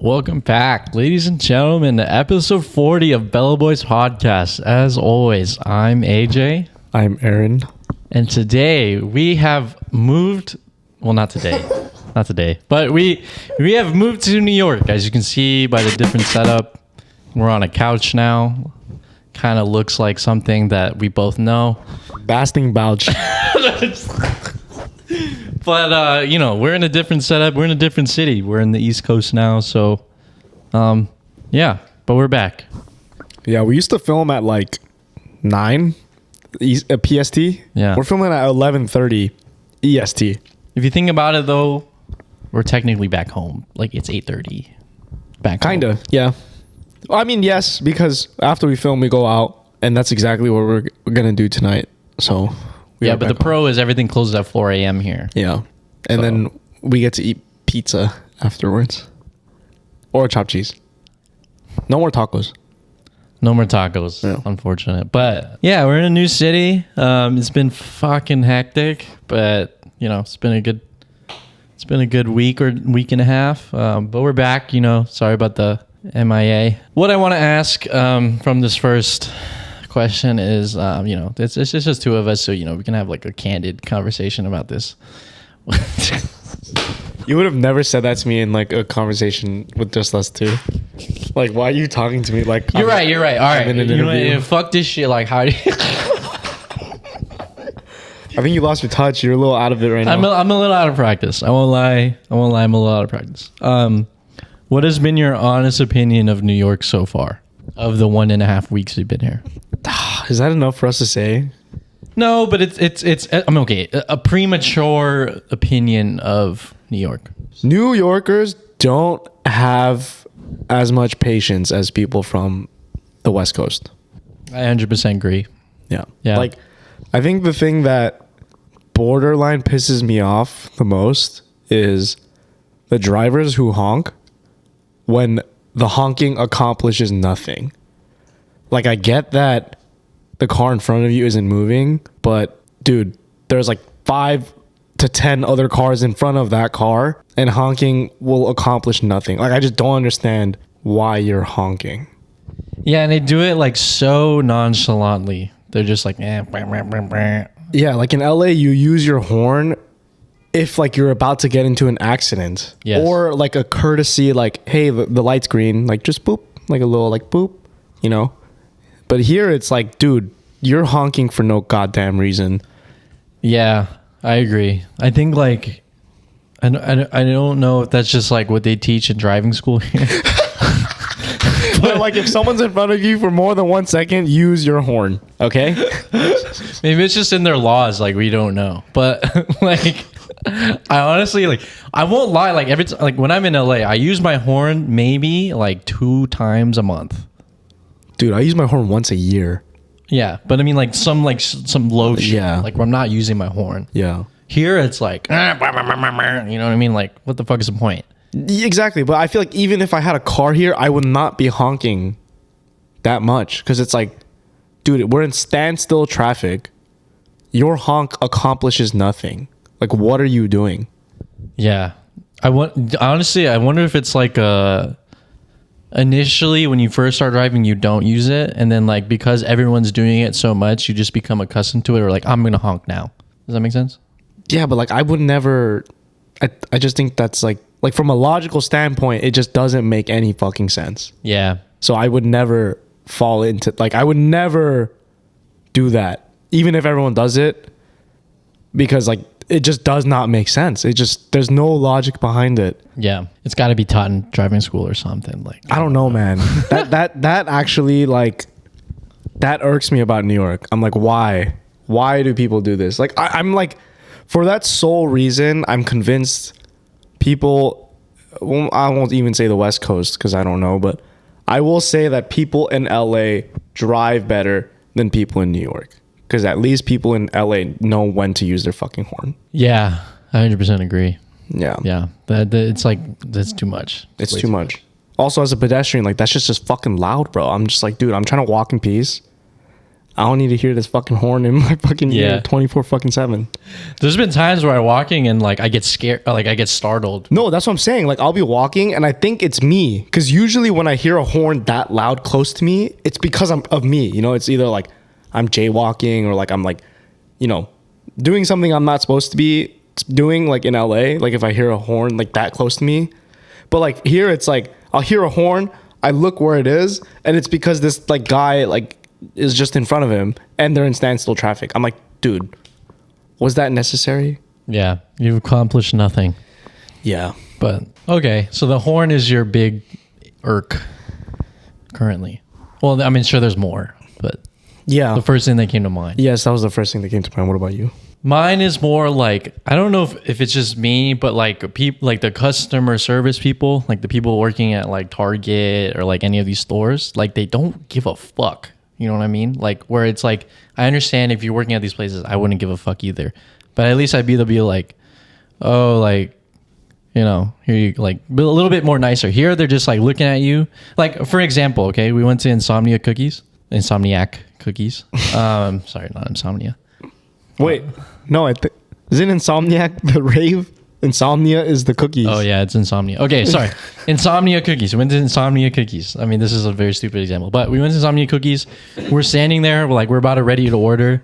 Welcome back, ladies and gentlemen, to episode 40 of Bellowbois podcast. As always, I'm AJ. I'm Aaron. And today we have moved, well, not today, but we have moved to New York. As you can see by the different setup, we're on a couch now. Kind of looks like something that we both know. Basting Bouch. But, we're in a different setup. We're in a different city. We're in the East Coast now. So, but we're back. Yeah, we used to film at like 9 PST. Yeah. We're filming at 11:30 EST. If you think about it, though, we're technically back home. Like, it's 8:30 back home. Kind of, yeah. I mean, yes, because after we film, we go out, and that's exactly what we're going to do tonight. So... Yeah, but the pro is everything closes at 4 a.m. here. Yeah. And then we get to eat pizza afterwards. Or chopped cheese. No more tacos. No more tacos, Yeah. Unfortunate. But yeah, we're in a new city. It's been fucking hectic, but it's been a good week or week and a half. But we're back, sorry about the MIA. What I want to ask from this first question is it's just two of us, so we can have like a candid conversation about this. You would have never said that to me in like a conversation with just us two. Like, why are you talking to me like you're right all right, in an interview. Fuck this shit. Like, how do you I think you lost your touch. You're a little out of it right now. I'm a little out of practice. I won't lie, I'm a little out of practice. What has been your honest opinion of New York so far, of the 1.5 weeks you've been here? Is that enough for us to say? No, but it's I'm okay. A premature opinion of New York. New Yorkers don't have as much patience as people from the West Coast. I 100% agree. Yeah. Yeah. I think the thing that borderline pisses me off the most is the drivers who honk when the honking accomplishes nothing. I get that the car in front of you isn't moving, but dude, there's like 5 to 10 other cars in front of that car, and honking will accomplish nothing. I just don't understand why you're honking. Yeah, and they do it so nonchalantly. They're just like, eh. Yeah, in LA, you use your horn if you're about to get into an accident. Yes. Or a courtesy, hey, the light's green, just boop, a little boop, But here it's dude, you're honking for no goddamn reason. Yeah, I agree. I think I don't know if that's just what they teach in driving school here. But if someone's in front of you for more than 1 second, use your horn, okay? Maybe it's just in their laws, we don't know. But I honestly I won't lie. Every time, when I'm in LA, I use my horn maybe 2 times a month. Dude, I use my horn once a year. Yeah, but I mean some low shit. Yeah. Where I'm not using my horn. Yeah. Here it's you know what I mean? What the fuck is the point? Exactly, but I feel even if I had a car here, I would not be honking that much because it's dude, we're in standstill traffic. Your honk accomplishes nothing. What are you doing? Yeah. I wonder if it's initially when you first start driving you don't use it, and then because everyone's doing it so much you just become accustomed to it, or I'm gonna honk now. Does that make sense? Yeah, but I would never. I just think that's from a logical standpoint it just doesn't make any fucking sense. Yeah. So I would never fall into I would never do that even if everyone does it, because it just does not make sense. There's no logic behind it. Yeah, it's got to be taught in driving school or something. I don't know, man. that actually that irks me about New York. I'm why do people do this? I'm for that sole reason, I'm convinced people, well, I won't even say the West Coast because I don't know, but I will say that people in LA drive better than people in New York, because at least people in LA know when to use their fucking horn. Yeah, I 100% agree. Yeah. Yeah. It's that's too much. It's too much. Also, as a pedestrian, that's just fucking loud, bro. I'm just dude, I'm trying to walk in peace. I don't need to hear this fucking horn in my fucking ear 24 fucking 7. There's been times where I'm walking and like I get scared, like I get startled. No, that's what I'm saying. Like I'll be walking and I think it's me, because usually when I hear a horn that loud close to me, it's because of me. You know, it's either like I'm jaywalking or like I'm like, you know, doing something I'm not supposed to be doing, like in LA. Like if I hear a horn like that close to me, but like here it's like I'll hear a horn, I look where it is, and it's because this like guy like is just in front of him and they're in standstill traffic. I'm like, dude, was that necessary? Yeah, you've accomplished nothing. Yeah. But okay, so the horn is your big irk currently. Well, I mean, sure, there's more, but Yeah. the first thing that came to mind. Yes, that was the first thing that came to mind. What about you? Mine is more like, I don't know if it's just me, but like people, like the customer service people, like the people working at like Target or like any of these stores, like they don't give a fuck. You know what I mean? Like where it's like, I understand if you're working at these places, I wouldn't give a fuck either. But at least they'll be like, oh, like, you know, here you like a little bit more nicer. Here they're just like looking at you. Like for example, okay, we went to Insomniac Cookies. Sorry, not Insomnia. Wait, no, is it Insomniac the rave? Insomnia is the cookies. Oh yeah, it's Insomnia. Okay, sorry. Insomnia Cookies. We went to Insomnia Cookies. I mean, this is a very stupid example, but we went to Insomnia Cookies. We're standing there, we're about to ready to order.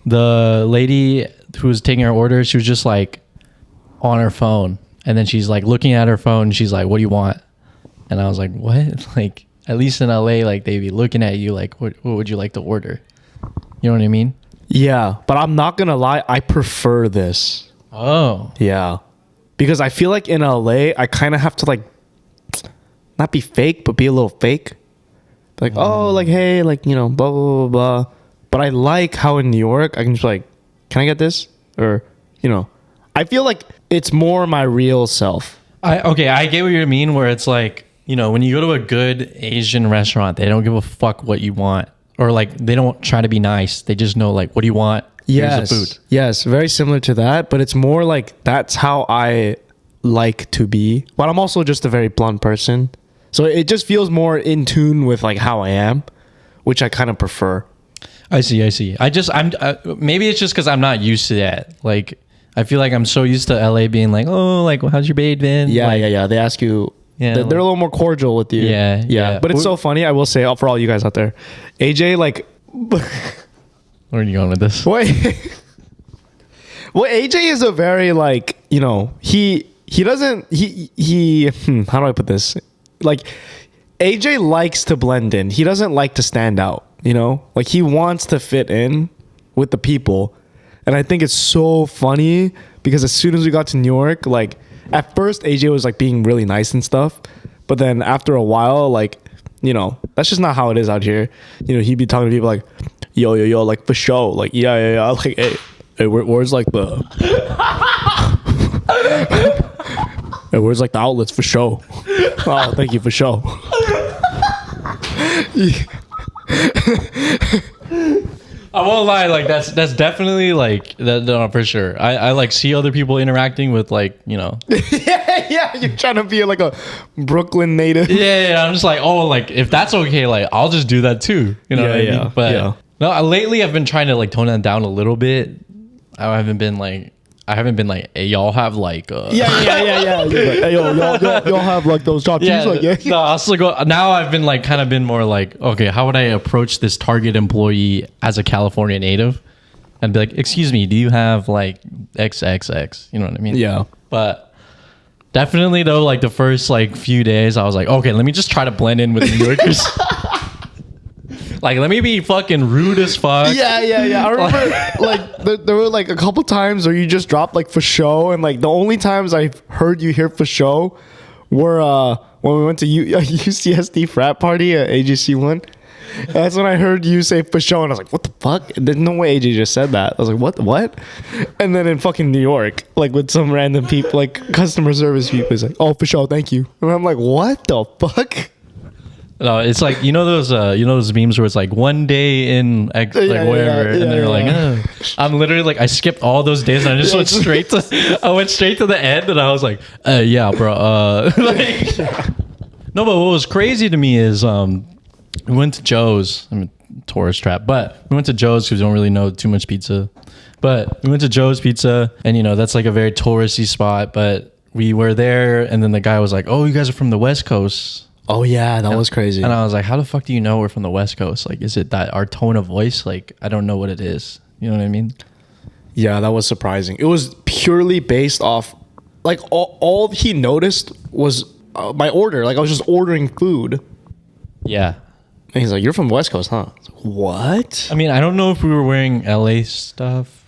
The lady who was taking our order, she was just like on her phone, and then she's like looking at her phone. And she's like, "What do you want?" And I was like, "What?" Like at least in LA, like they'd be looking at you like, "What would you like to order?" You know what I mean? Yeah, but I'm not gonna lie, I prefer this. Oh. Yeah. Because I feel like in LA, I kind of have to like not be fake, but be a little fake. Like, oh, like, hey, like, you know, blah, blah, blah, blah. But I like how in New York, I can just like, can I get this? Or, you know, I feel like it's more my real self. I get what you mean, where it's like, you know, when you go to a good Asian restaurant, they don't give a fuck what you want. Or like, they don't try to be nice. They just know like, what do you want? Yes. Here's the food. Yes. Very similar to that. But it's more like, that's how I like to be. But I'm also just a very blunt person. So it just feels more in tune with like how I am, which I kind of prefer. I see. Maybe it's just because I'm not used to that. Like, I feel like I'm so used to LA being like, oh, like, how's your day been? Yeah, like, yeah. They ask you. Yeah, they're a little more cordial with you. Yeah. But it's so funny. I will say, for all you guys out there, AJ, like, where are you going with this? wait. Well, AJ is a very like, you know, he doesn't how do I put this? Like, AJ likes to blend in. He doesn't like to stand out. You know, like he wants to fit in with the people, and I think it's so funny because as soon as we got to New York, like. At first, AJ was like being really nice and stuff, but then after a while, like, you know, that's just not how it is out here. You know, he'd be talking to people like, yo, like for show, like yeah, like hey, where's like the, hey, where's like the outlets for show? Oh, thank you for show. I won't lie, like that's definitely like that, no, for sure. I like see other people interacting with like, you know. yeah, you're trying to be like a Brooklyn native. Yeah, I'm just like, oh, like if that's okay, like I'll just do that too. You know what I mean? But no, lately I've been trying to like tone that down a little bit. I haven't been like, hey, y'all have like yeah. Like, hey, y'all have like those chop cheese, like No, I'll still go. Now I've been like kind of been more like, okay, how would I approach this Target employee as a California native? And be like, excuse me, do you have like XXX? You know what I mean? Yeah. But definitely though, like the first like few days, I was like, okay, let me just try to blend in with the New Yorkers. Like, let me be fucking rude as fuck. Yeah. I remember, like, there were, like, a couple times where you just dropped, like, for show. And, like, the only times I heard you hear for show were when we went to UCSD frat party at AGC1. That's when I heard you say for show. And I was like, what the fuck? There's no way AJ just said that. I was like, what? And then in fucking New York, like, with some random people, like, customer service people, he's like, oh, for show, thank you. And I'm like, what the fuck? No, it's like you know those memes where it's like one day in like wherever, and they're like, I'm literally like I skipped all those days and I just went straight to the end, and I was like, yeah, bro. Like, no, but what was crazy to me is we went to Joe's. I mean, tourist trap. But we went to Joe's because we don't really know too much pizza. But we went to Joe's Pizza, and that's like a very touristy spot. But we were there, and then the guy was like, "Oh, you guys are from the West Coast." Oh yeah, that was crazy. And I was like, "How the fuck do you know we're from the West Coast? Like, is it that our tone of voice? Like, I don't know what it is. You know what I mean?" Yeah, that was surprising. It was purely based off, like all he noticed was my order. Like I was just ordering food. Yeah. And he's like, "You're from West Coast, huh?" I was like, what? I mean, I don't know if we were wearing LA stuff.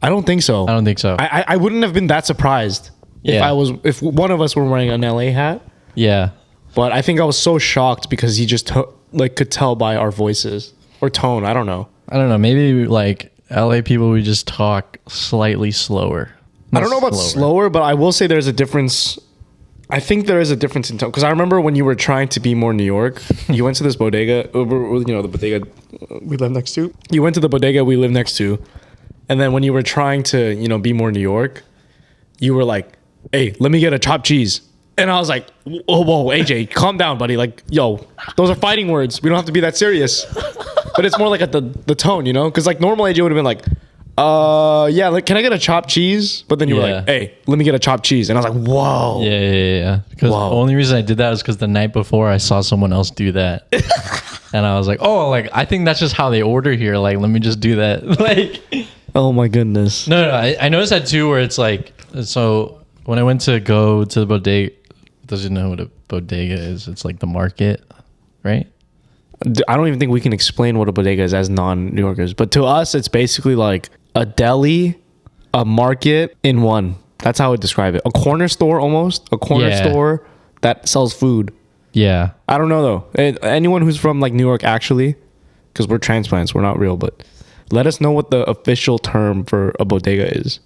I don't think so. I don't think so. I wouldn't have been that surprised Yeah. if one of us were wearing an LA hat. Yeah. But I think I was so shocked because he just could tell by our voices or tone. I don't know. I don't know. Maybe like LA people, we just talk slightly slower. I don't know about slower, but I will say there's a difference. I think there is a difference in tone because I remember when you were trying to be more New York, you went to this bodega, the bodega we live next to. You went to the bodega we live next to, and then when you were trying to be more New York, you were like, "Hey, let me get a chopped cheese," and I was like, "Whoa, AJ, calm down, buddy. Like, yo, those are fighting words. We don't have to be that serious." But it's more like at the tone, because like normal AJ would have been like, yeah, like, can I get a chopped cheese? But then you were like, "Hey, let me get a chopped cheese," and I was like, "Whoa." Yeah. Because the only reason I did that is because the night before I saw someone else do that, and I was like, "Oh, like I think that's just how they order here. Like, let me just do that." Like, oh my goodness. no. I noticed that too, where it's like, so when I went to go to the bodega, doesn't know what a bodega is? It's like the market, right? I don't even think we can explain what a bodega is as non-New Yorkers, but to us, it's basically like a deli, a market in one. That's how I would describe it. A corner store almost. A corner store that sells food. Yeah. I don't know though. Anyone who's from like New York actually, because we're transplants, we're not real, but let us know what the official term for a bodega is.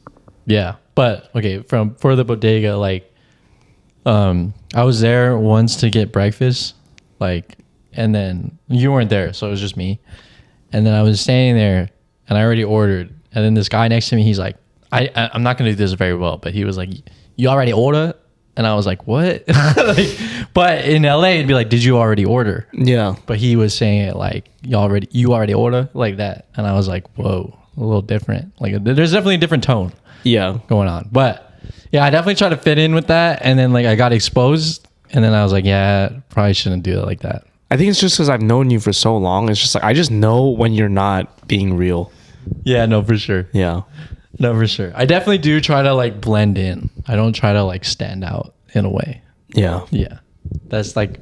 Yeah. But okay, for the bodega, like I was there once to get breakfast, like, and then you weren't there, so it was just me. And then I was standing there and I already ordered. And then this guy next to me, he's like, I'm not gonna do this very well, but he was like, "You already order?" And I was like, "What?" Like, but in LA, it'd be like, "Did you already order?" Yeah. But he was saying it like, you already order?" Like that. And I was like, whoa, a little different. Like there's definitely a different tone going on. But yeah, I definitely tried to fit in with that. And then like I got exposed. And then I was like, yeah, probably shouldn't do it like that. I think it's just because I've known you for so long. It's just like, I just know when you're not being real. Yeah, no, for sure. Yeah. No, for sure. I definitely do try to like blend in. I don't try to like stand out in a way. Yeah. Yeah. That's like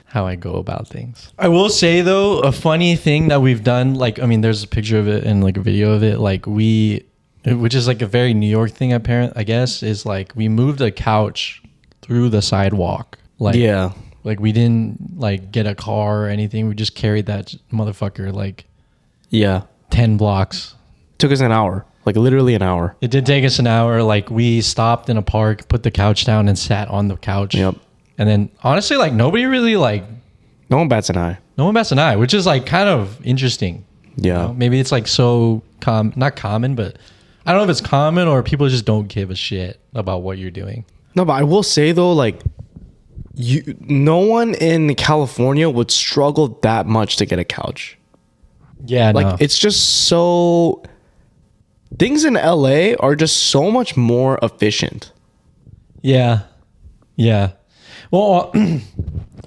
how I go about things. I will say though, a funny thing that we've done, like, I mean, there's a picture of it and like a video of it. Like which is like a very New York thing, I guess, is like we moved a couch through the sidewalk. Like, yeah. Like we didn't like get a car or anything. We just carried that motherfucker like 10 blocks. Took us an hour. Like literally an hour. It did take us an hour. Like we stopped in a park, put the couch down and sat on the couch. Yep. And then honestly, like nobody really like. No one bats an eye. No one bats an eye, which is like kind of interesting. Yeah. Maybe it's like so not common, but I don't know if it's common or people just don't give a shit about what you're doing. No, but I will say though, like no one in California would struggle that much to get a couch. Yeah. Like it's just so. Things in LA are just so much more efficient. Yeah. Yeah. Well,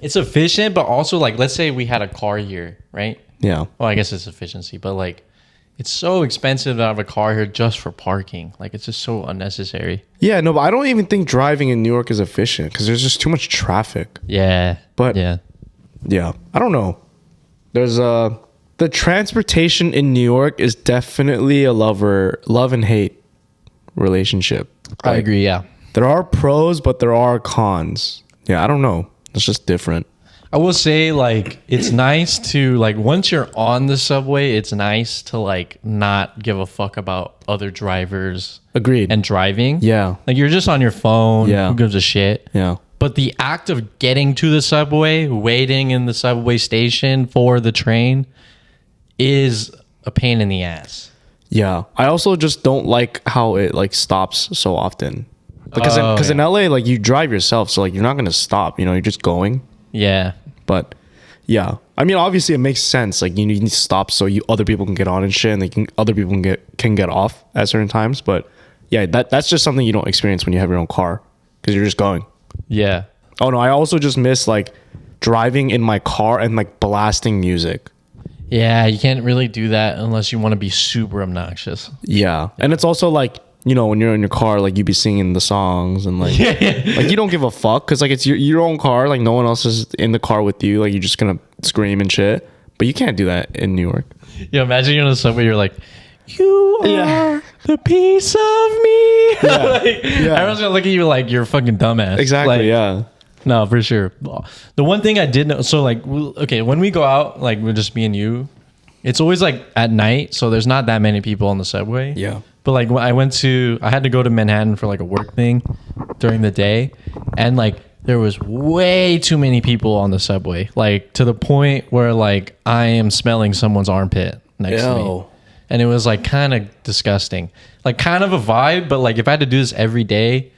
it's efficient, but also like, let's say we had a car here, right? Yeah. Well, I guess it's efficiency, but like, it's so expensive to have a car here just for parking. Like, it's just so unnecessary. Yeah, no, but I don't even think driving in New York is efficient because there's just too much traffic. Yeah. But yeah, I don't know. There's the transportation in New York is definitely a love and hate relationship. I agree. Yeah. There are pros, but there are cons. Yeah, I don't know. It's just different. I will say, like, it's nice to, like, once you're on the subway, it's nice to, like, not give a fuck about other drivers. Agreed. And driving. Yeah. Like, you're just on your phone. Yeah. Who gives a shit? Yeah. But the act of getting to the subway, waiting in the subway station for the train is a pain in the ass. Yeah. I also just don't like how it, like, stops so often. Because in LA, like, you drive yourself, so, like, you're not going to stop. You know, you're just going. Yeah. But Yeah. I mean, obviously it makes sense. Like you need to stop so other people can get on and shit, and other people can get off at certain times. But yeah, that's just something you don't experience when you have your own car because you're just going. Yeah. Oh no, I also just miss like driving in my car and like blasting music. Yeah, you can't really do that unless you want to be super obnoxious. Yeah. And it's also like, you know, when you're in your car, like you be singing the songs and like, like you don't give a fuck because like it's your own car. Like no one else is in the car with you. Like you're just gonna scream and shit. But you can't do that in New York. Yeah, imagine you're on the subway. You're like, you are the piece of me. Yeah. Like, everyone's gonna look at you like you're a fucking dumbass. Exactly. Like, yeah. No, for sure. The one thing I did know, so like, okay, when we go out, like we're just me and you, it's always like at night, so there's not that many people on the subway. Yeah. But like when I had to go to Manhattan for like a work thing during the day, and like there was way too many people on the subway, like to the point where like I am smelling someone's armpit next to me. And it was like kind of disgusting, like kind of a vibe, but like if I had to do this every day,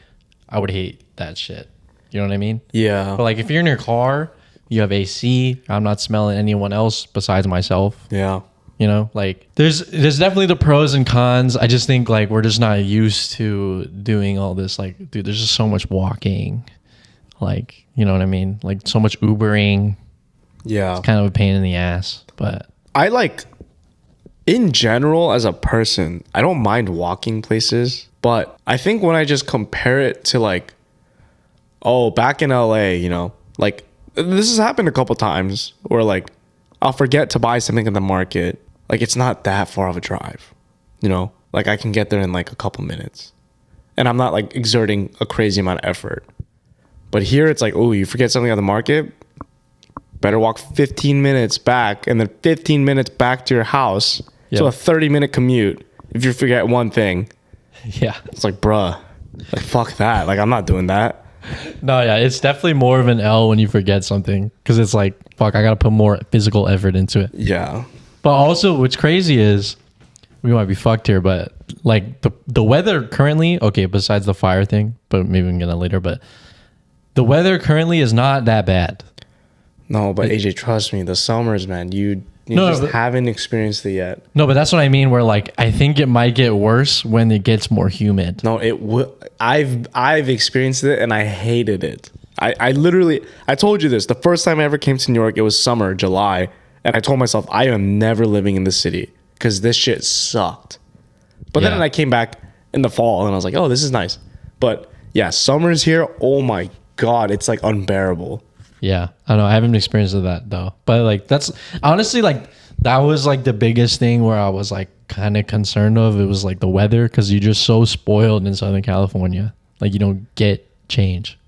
I would hate that shit. You know what I mean? Yeah. But like if you're in your car, you have AC, I'm not smelling anyone else besides myself. Yeah. You know, like there's definitely the pros and cons. I just think like we're just not used to doing all this. Like, dude, there's just so much walking. Like, you know what I mean? Like so much Ubering. Yeah. It's kind of a pain in the ass. But I like, in general, as a person, I don't mind walking places. But I think when I just compare it to like, oh, back in LA, you know, like this has happened a couple times where like I'll forget to buy something in the market. Like it's not that far of a drive, you know, like I can get there in like a couple minutes and I'm not like exerting a crazy amount of effort. But here it's like, oh, you forget something at the market, better walk 15 minutes back and then 15 minutes back to your house. Yep. So a 30-minute commute if you forget one thing. Yeah. It's like, bruh, like fuck that. Like I'm not doing that. No, yeah, it's definitely more of an L when you forget something because it's like, fuck, I got to put more physical effort into it. Yeah. But also, what's crazy is we might be fucked here, but like the weather currently, okay, besides the fire thing, but maybe we can get that later, but the weather currently is not that bad. No, but AJ, trust me, the summers, man, you haven't experienced it yet. No, but that's what I mean, where like I think it might get worse when it gets more humid. No, it will. I've experienced it and I hated it. I literally, I told you this, the first time I ever came to New York, it was summer, July, and I told myself I am never living in the city because this shit sucked. But then I came back in the fall and I was like, oh, this is nice. But yeah, summers here, oh my God, it's like unbearable. Yeah, I know. I haven't experienced that though. But like that's honestly like that was like the biggest thing where I was like kind of concerned of. It was like the weather because you're just so spoiled in Southern California. Like you don't get change.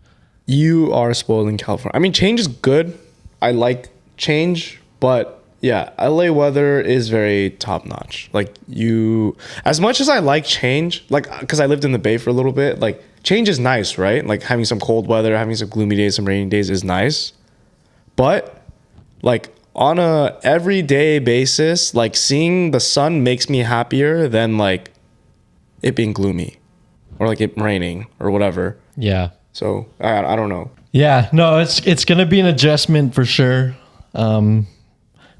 You are spoiled in California. I mean, change is good. I like change, but yeah, LA weather is very top notch. Like you, as much as I like change, like because I lived in the Bay for a little bit, like change is nice, right? Like having some cold weather, having some gloomy days, some rainy days is nice. But like on a everyday basis, like seeing the sun makes me happier than like it being gloomy or like it raining or whatever. Yeah. So I don't know. Yeah, no, it's gonna be an adjustment for sure.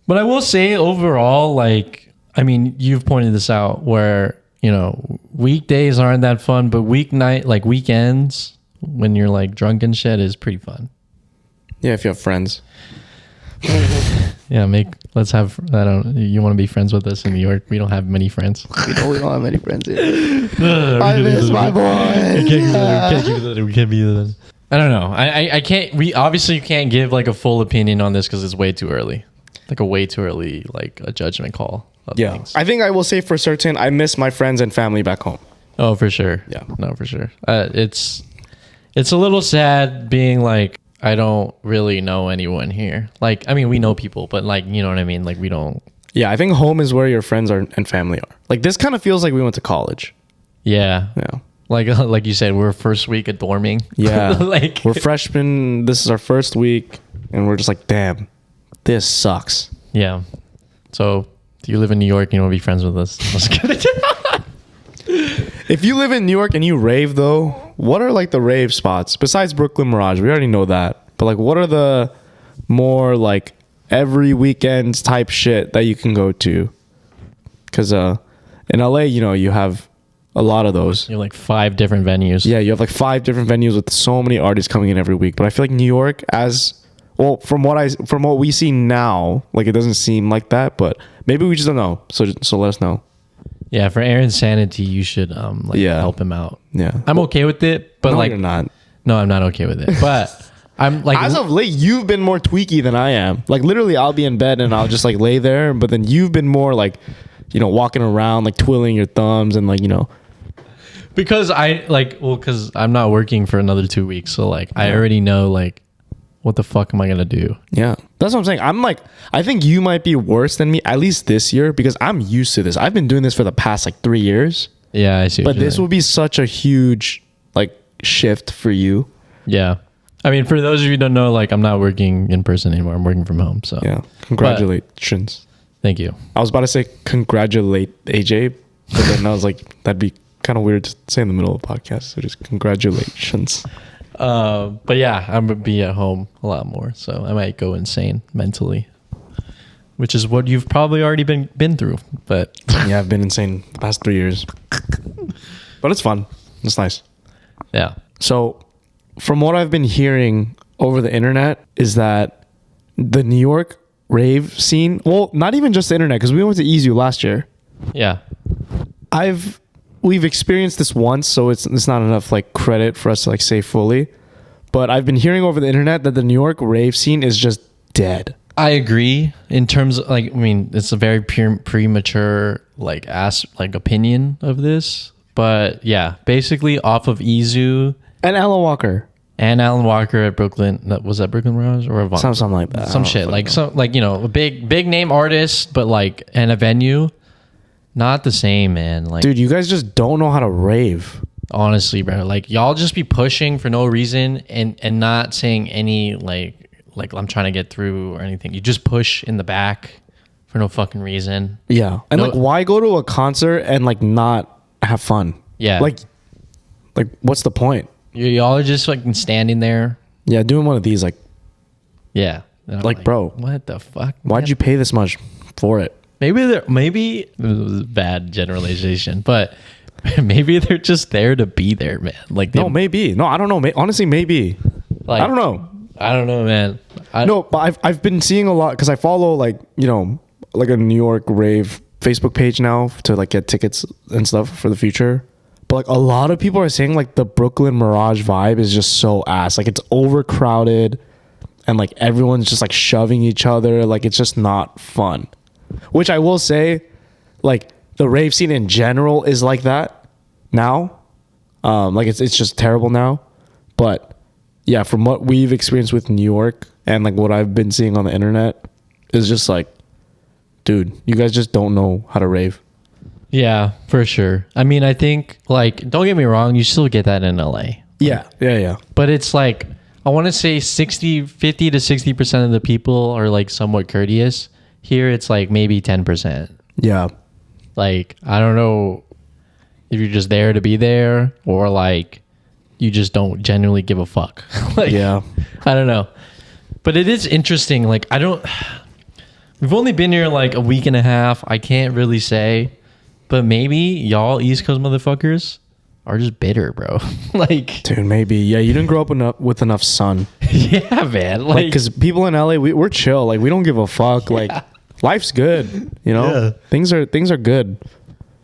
But I will say overall, like, I mean, you've pointed this out where, you know, weekdays aren't that fun, but weekends when you're like drunk and shit is pretty fun. Yeah, if you have friends. Yeah, let's have, you want to be friends with us in New York? We don't have many friends. We don't have many friends here. I miss my boy. We can't be that. I don't know. I can't, we obviously can't give like a full opinion on this because it's way too early. Like a way too early, like a judgment call of things. I think I will say for certain, I miss my friends and family back home. Oh, for sure. Yeah. No, for sure. It's a little sad being like, I don't really know anyone here. Like, I mean, we know people, but like, you know what I mean? Like we don't. Yeah, I think home is where your friends are and family are. Like this kind of feels like we went to college. Yeah. Yeah. Like you said, we're first week of dorming. Yeah. Like we're freshmen. This is our first week and we're just like, damn, this sucks. Yeah. So do you live in New York and you want to be friends with us? If you live in New York and you rave though, what are like the rave spots besides Brooklyn Mirage? We already know that. But like what are the more like every weekend type shit that you can go to. Because in LA, you know, you have a lot of those. You have like 5 different venues. Yeah, you have like 5 different venues with so many artists coming in every week. But I feel like New York, as well, from what we see now, like it doesn't seem like that. But maybe we just don't know. So let us know. Yeah, for Aaron's sanity, you should help him out. Yeah, I'm okay with it, but no, like you're not. No, I'm not okay with it. But I'm like, as of late, you've been more tweaky than I am. Like literally, I'll be in bed and I'll just like lay there. But then you've been more like, you know, walking around, like twiddling your thumbs and like, you know. Because because I'm not working for another 2 weeks. So like, I already know like, what the fuck am I going to do? Yeah. That's what I'm saying. I'm like, I think you might be worse than me, at least this year, because I'm used to this. I've been doing this for the past like 3 years. Yeah, I see. But this will be such a huge like shift for you. Yeah. I mean, for those of you who don't know, like I'm not working in person anymore. I'm working from home. So yeah. Congratulations. Thank you. I was about to say congratulate AJ, but then I was like, that'd be kind of weird to say in the middle of the podcast. So just congratulations. But yeah, I'm gonna be at home a lot more, so I might go insane mentally, which is what you've probably already been through. But yeah, I've been insane the past 3 years, but it's fun. It's nice. Yeah. So, from what I've been hearing over the internet, is that the New York rave scene. Well, not even just the internet, because we went to EZU last year. Yeah. We've experienced this once, so it's not enough like credit for us to like say fully. But I've been hearing over the internet that the New York rave scene is just dead. I agree in terms of like, I mean, it's a very premature like opinion of this, but yeah, basically off of EZU and Alan Walker at Brooklyn. Was that Brooklyn Mirage or Avant? Something like that. Some shit like some like, you know, a big name artist, but like in a venue. Not the same, man. Like, dude, you guys just don't know how to rave. Honestly, bro. Like, y'all just be pushing for no reason and not saying any like I'm trying to get through or anything. You just push in the back for no fucking reason. Yeah, and like, why go to a concert and like not have fun? Yeah, like what's the point? Y'all are just like standing there. Yeah, doing one of these, like, yeah, like, bro, what the fuck? Why'd you pay this much for it? Maybe it was a bad generalization, but maybe they're just there to be there, man. Like, no, maybe. No, I don't know. Honestly, maybe. Like, I don't know. I don't know, man. No, but I've been seeing a lot because I follow like, you know, like a New York rave Facebook page now to like get tickets and stuff for the future. But like a lot of people are saying like the Brooklyn Mirage vibe is just so ass. Like it's overcrowded and like everyone's just like shoving each other. Like it's just not fun. Which I will say, like the rave scene in general is like that now. Like it's just terrible now. But yeah, from what we've experienced with New York and like what I've been seeing on the internet is just like, dude, you guys just don't know how to rave. Yeah, for sure. I mean, I think like, don't get me wrong, you still get that in LA. Yeah. But it's like, I want to say 50 to 60% of the people are like somewhat courteous. Here it's like maybe 10%. Yeah. Like, I don't know if you're just there to be there or like you just don't genuinely give a fuck. Like, yeah. I don't know. But it is interesting. Like, we've only been here like a week and a half. I can't really say, but maybe y'all East Coast motherfuckers are just bitter, bro. Like, dude, maybe. Yeah, you didn't grow up with enough sun. Yeah, man. Like, because people in LA, we're chill. Like, we don't give a fuck. Yeah. Like, life's good. You know, things are good.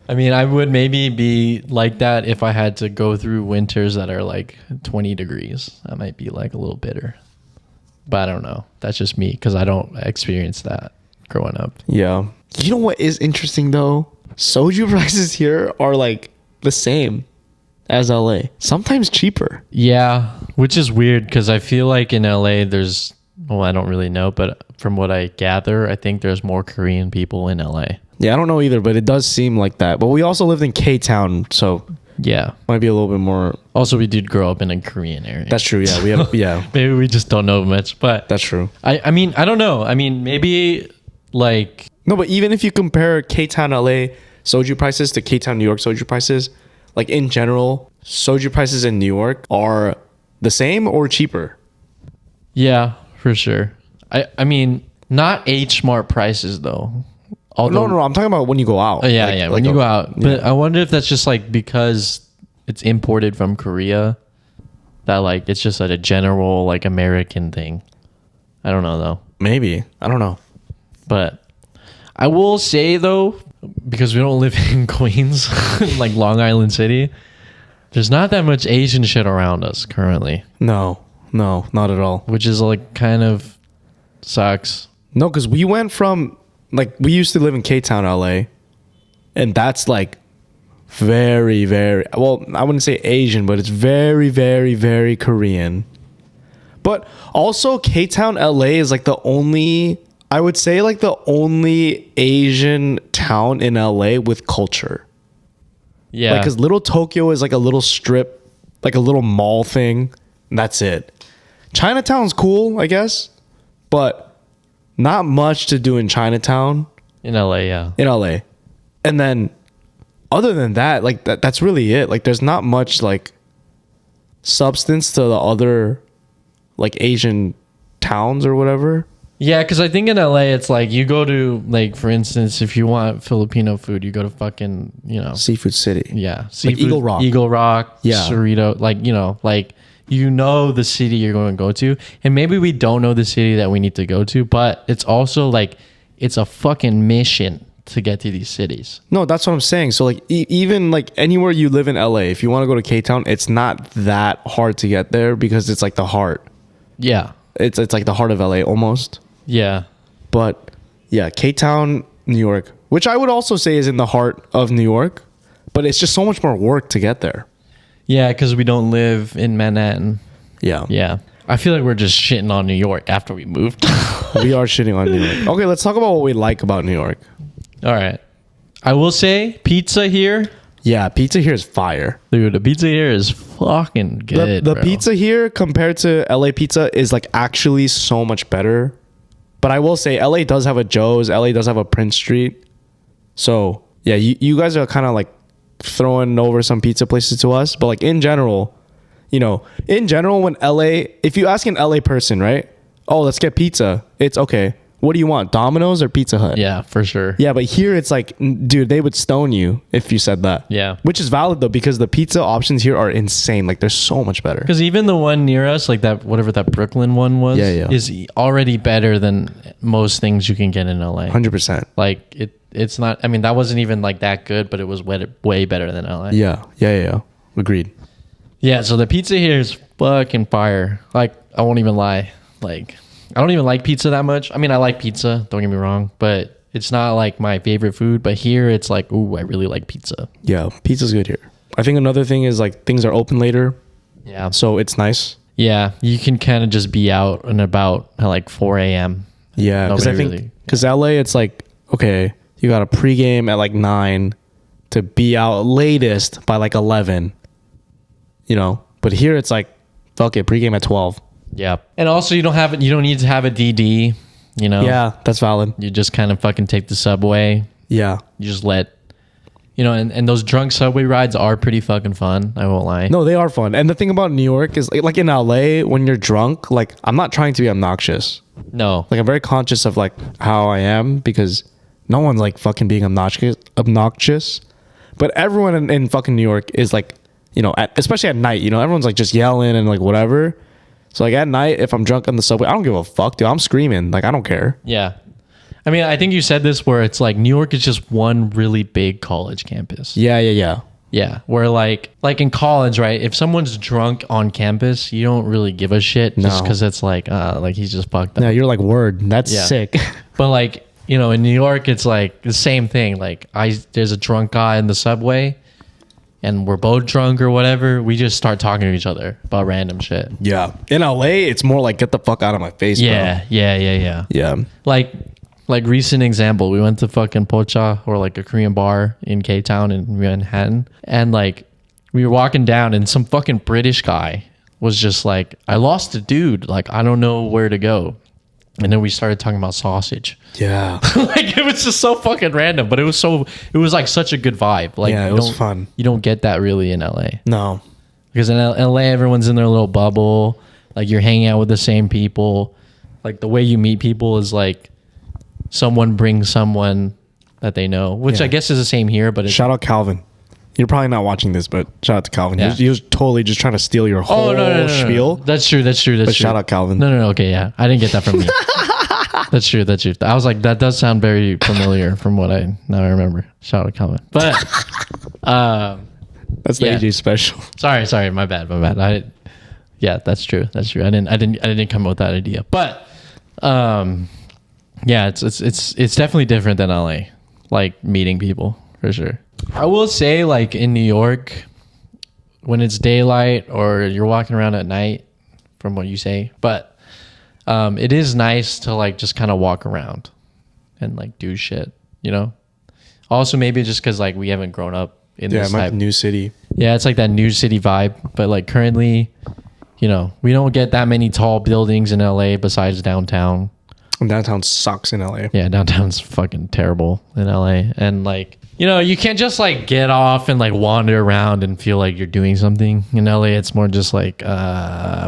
I mean, I would maybe be like that if I had to go through winters that are like 20 degrees. I might be like a little bitter, but I don't know. That's just me because I don't experience that growing up. Yeah. You know what is interesting though? Soju prices here are like the same as LA, sometimes cheaper. Yeah, which is weird because I feel like in LA there's, well, I don't really know, but from what I gather, I think there's more Korean people in LA. Yeah, I don't know either, but it does seem like that. But we also lived in K-Town, so yeah, might be a little bit more. Also, we did grow up in a Korean area. That's true. Yeah, we have. Yeah, maybe we just don't know much, but that's true. I mean, I don't know. I mean, maybe like no, but even if you compare K-Town LA soju prices to K-Town New York soju prices, like in general, soju prices in New York are the same or cheaper. Yeah, for sure. I mean, Not H Mart prices though. No. I'm talking about when you go out. When you go out. But I wonder if that's just like because it's imported from Korea, that like it's just like a general like American thing. I don't know though. Maybe. I don't know. But I will say though, because we don't live in Queens, like Long Island City, there's not that much Asian shit around us currently. No, not at all. Which is like kind of sucks. No, because we went from like we used to live in K-Town, LA, and that's like very, very well. I wouldn't say Asian, but it's very, very, very Korean. But also, K-Town, LA is like the only. I would say like the only Asian town in LA with culture. Yeah. Like, because Little Tokyo is like a little strip, like a little mall thing. And that's it. Chinatown's cool, I guess. But not much to do in Chinatown. In LA, yeah. In LA. And then other than that, like that's really it. Like there's not much like substance to the other like Asian towns or whatever. Yeah, because I think in LA, it's like you go to, like, for instance, if you want Filipino food, you go to fucking, Seafood City. Yeah. Like Eagle Rock. Eagle Rock. Yeah. Cerrito. Like, the city you're going to go to. And maybe we don't know the city that we need to go to, but it's also like, it's a fucking mission to get to these cities. No, that's what I'm saying. So, like, even, like, anywhere you live in LA, if you want to go to K-Town, it's not that hard to get there because it's, like, the heart. Yeah. It's like the heart of LA almost. Yeah. But yeah, K-Town, New York, which I would also say is in the heart of New York, but it's just so much more work to get there. Yeah, because we don't live in Manhattan. Yeah. Yeah. I feel like we're just shitting on New York after we moved. We are shitting on New York. Okay, let's talk about what we like about New York. All right. I will say pizza here. Yeah, pizza here is fire. Dude, the pizza here is fucking good. The bro. pizza here compared to LA pizza is like actually so much better. But I will say LA does have a Joe's, LA does have a Prince Street. So yeah, you guys are kind of like throwing over some pizza places to us. But like in general, when LA, if you ask an LA person, right? Oh, let's get pizza. It's okay. What do you want? Domino's or Pizza Hut? Yeah, for sure. Yeah, but here it's like, dude, they would stone you if you said that. Yeah. Which is valid though, because the pizza options here are insane. Like they're so much better. Because even the one near us, like that, whatever that Brooklyn one was, is already better than most things you can get in LA. 100%. Like it's not, I mean, that wasn't even like that good, but it was way better than LA. Yeah. Agreed. Yeah, so the pizza here is fucking fire. Like, I won't even lie. Like, I don't even like pizza that much. I mean, I like pizza, don't get me wrong, but it's not like my favorite food. But here it's like, ooh, I really like pizza. Yeah, pizza's good here. I think another thing is like things are open later. Yeah. So it's nice. Yeah, you can kind of just be out and about at like 4 a.m. Yeah, because I think, because LA, it's like, okay, you got a pregame at like 9 to be out latest by like 11, But here it's like, fuck it, pregame at 12. Yeah. And also you don't need to have a DD, Yeah, that's valid. You just kind of fucking take the subway. Yeah. You just let, and those drunk subway rides are pretty fucking fun. I won't lie. No, they are fun. And the thing about New York is like in LA, when you're drunk, like I'm not trying to be obnoxious. No. Like I'm very conscious of like how I am because no one's like fucking being obnoxious. But everyone in fucking New York is like, especially at night, everyone's like just yelling and like whatever. So like at night, if I'm drunk on the subway, I don't give a fuck, dude. I'm screaming. Like I don't care. Yeah. I mean, I think you said this where it's like New York is just one really big college campus. Yeah. Yeah. Where like in college, right? If someone's drunk on campus, you don't really give a shit just because it's like he's just fucked up. Yeah, you're like, word. That's sick. But like, in New York, it's like the same thing. Like there's a drunk guy in the subway and we're both drunk or whatever. We just start talking to each other about random shit. Yeah. In LA, it's more like, get the fuck out of my face, Yeah. bro. Yeah. Like recent example, we went to fucking Pocha or like a Korean bar in K-Town in Manhattan. And like we were walking down and some fucking British guy was just like, I lost a dude. Like, I don't know where to go. And then we started talking about sausage. Yeah. Like it was just so fucking random, but it was like such a good vibe. Like yeah, it was fun. You don't get that really in LA. No. Because in LA, everyone's in their little bubble. Like you're hanging out with the same people. Like the way you meet people is like someone brings someone that they know, which I guess is the same here. But shout out Calvin. You're probably not watching this, but shout out to Calvin. Yeah. He was totally just trying to steal your whole spiel. That's true. But shout out Calvin. No. Okay, yeah, I didn't get that from you. That's true. I was like, that does sound very familiar from what I now remember. Shout out Calvin. But that's the AJ special. Sorry, my bad. Yeah, that's true. I didn't come up with that idea. But yeah, it's definitely different than LA. Like meeting people for sure. I will say, like in New York, when it's daylight or you're walking around at night, from what you say, but it is nice to like just kind of walk around and like do shit, you know. Also, maybe just because like we haven't grown up in this type. New city. Yeah, it's like that new city vibe. But like currently, you know, we don't get that many tall buildings in LA besides downtown. And downtown sucks in LA. Yeah, downtown's fucking terrible in LA. And like, you know, you can't just like get off and like wander around and feel like you're doing something. In LA, it's more just like,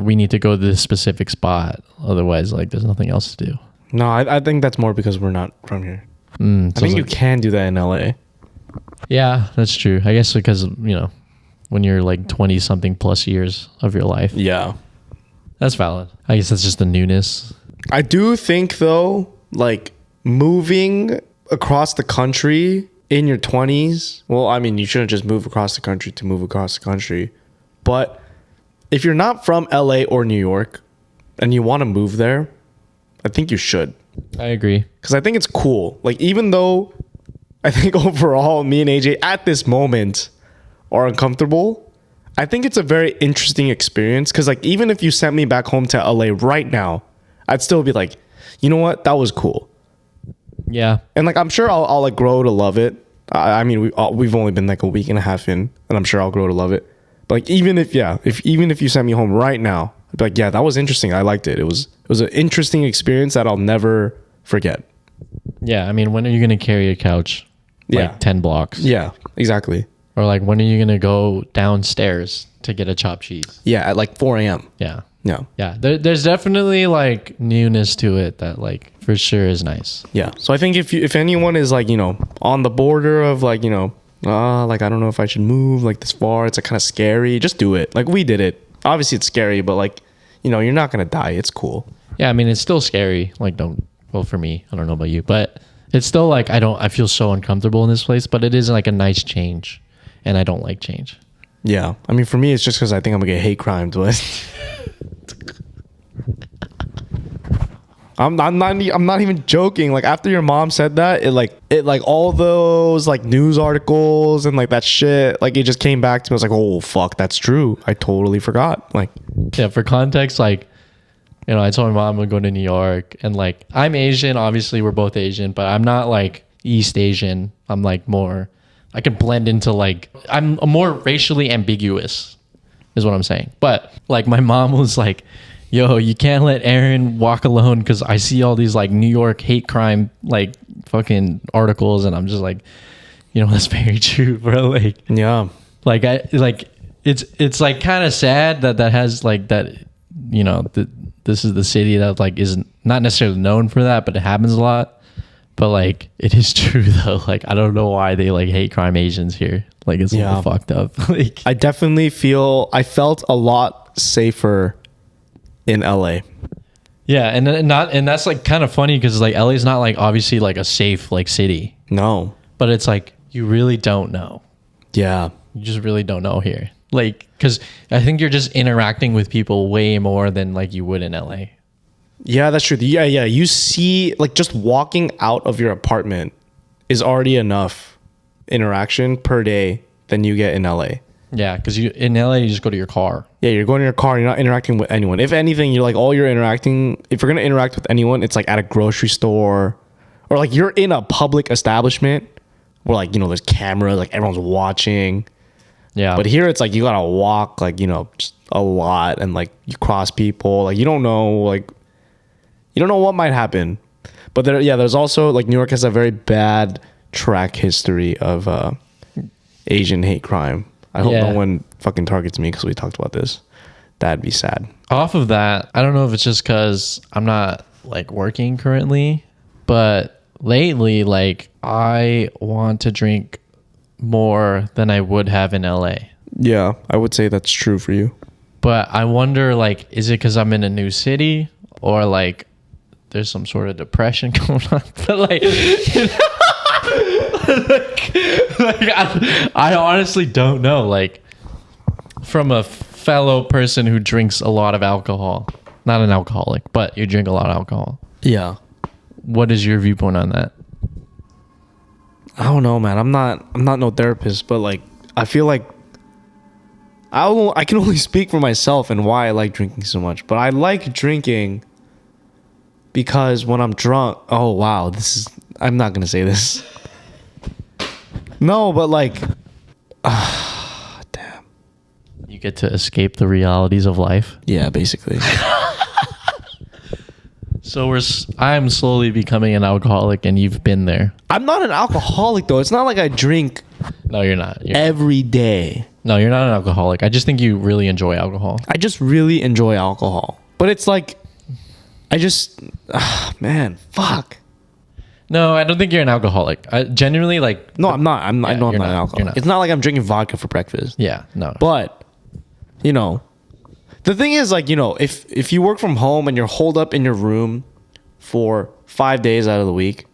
we need to go to this specific spot. Otherwise, like, there's nothing else to do. No, I think that's more because we're not from here. I think you can do that in LA. Yeah, that's true. I guess because, you know, when you're like 20 something plus years of your life. Yeah. That's valid. I guess that's just the newness. I do think though, like moving across the country in your 20s, well, I mean, you shouldn't just move across the country to move across the country. But if you're not from LA or New York and you want to move there, I think you should. I agree. Because I think it's cool. Like, even though I think overall me and AJ at this moment are uncomfortable, I think it's a very interesting experience. Because like, even if you sent me back home to LA right now, I'd still be like, you know what? That was cool. Yeah. And like, I'm sure I'll like grow to love it. I mean, we've only been like a week and a half in, and I'm sure I'll grow to love it. But like, even if you sent me home right now, I'd be like, yeah, that was interesting. I liked it. It was an interesting experience that I'll never forget. Yeah. I mean, when are you going to carry a couch? Like 10 blocks. Yeah, exactly. Or like, when are you going to go downstairs to get a chopped cheese? Yeah, at like 4 a.m. Yeah. Yeah. Yeah. There's definitely like newness to it that like for sure is nice. Yeah. So I think if anyone is like, you know, on the border of like, you know, like, I don't know if I should move like this far, it's like kind of scary, just do it. Like, we did it. Obviously it's scary, but like, you know, you're not going to die. It's cool. Yeah. I mean, it's still scary. Like, well, for me, I don't know about you, but it's still like, I feel so uncomfortable in this place, but it is like a nice change, and I don't like change. Yeah. I mean, for me, it's just because I think I'm going to get hate crimed, but I'm not even joking. Like, after your mom said that, it like all those like news articles and like that shit, like it just came back to me. I was like, oh fuck, that's true. I totally forgot. Like, yeah, for context, like, you know, I told my mom I'm going to New York, and like, I'm Asian. Obviously, we're both Asian, but I'm not like East Asian. I'm like more, I can blend into like, I'm more racially ambiguous, is what I'm saying. But like, my mom was like, yo, you can't let Aaron walk alone because I see all these like New York hate crime like fucking articles, and I'm just like, you know, that's very true, bro. Like, yeah, like it's like kind of sad that has like that, you know, this is the city that like isn't not necessarily known for that, but it happens a lot. But like, it is true though. Like, I don't know why they like hate crime Asians here. Like, it's a little fucked up. Like, I definitely felt a lot safer in LA. Yeah, and that's like kind of funny because like LA's not like obviously like a safe like city. No. But it's like you really don't know. Yeah. You just really don't know here. Like, because I think you're just interacting with people way more than like you would in LA. Yeah, that's true. Yeah. You see, like, just walking out of your apartment is already enough interaction per day than you get in LA. Yeah, because in LA, you just go to your car. Yeah, you're going to your car. You're not interacting with anyone. If anything, you're like, all you're interacting, if you're going to interact with anyone, it's like at a grocery store, or like you're in a public establishment where, like, you know, there's cameras, like everyone's watching. Yeah. But here it's like you got to walk, like, you know, just a lot, and like you cross people. Like, you don't know what might happen. But there's also like New York has a very bad track history of Asian hate crime. I hope no one fucking targets me because we talked about this. That'd be sad. Off of that, I don't know if it's just because I'm not like working currently, but lately, like, I want to drink more than I would have in LA. Yeah, I would say that's true for you. But I wonder, like, is it because I'm in a new city, or like there's some sort of depression going on? But like, you know, I honestly don't know. Like, from a fellow person who drinks a lot of alcohol, not an alcoholic, but you drink a lot of alcohol. Yeah. What is your viewpoint on that? I don't know, man. I'm not no therapist, but like I feel like I can only speak for myself and why I like drinking so much. But I like drinking because when I'm drunk, oh wow, I'm not gonna say this. No, but like, damn. You get to escape the realities of life. Yeah, basically. So I'm slowly becoming an alcoholic, and you've been there. I'm not an alcoholic though. It's not like I drink No, you're not. every day. No, you're not an alcoholic. I just think you really enjoy alcohol. I just really enjoy alcohol. But it's like, man, fuck. No, I don't think you're an alcoholic. I genuinely like. No, I'm not. I know I'm not you're an alcoholic. not. It's not like I'm drinking vodka for breakfast. Yeah, no. But, the thing is, like, if you work from home and you're holed up in your room for 5 days out of the week,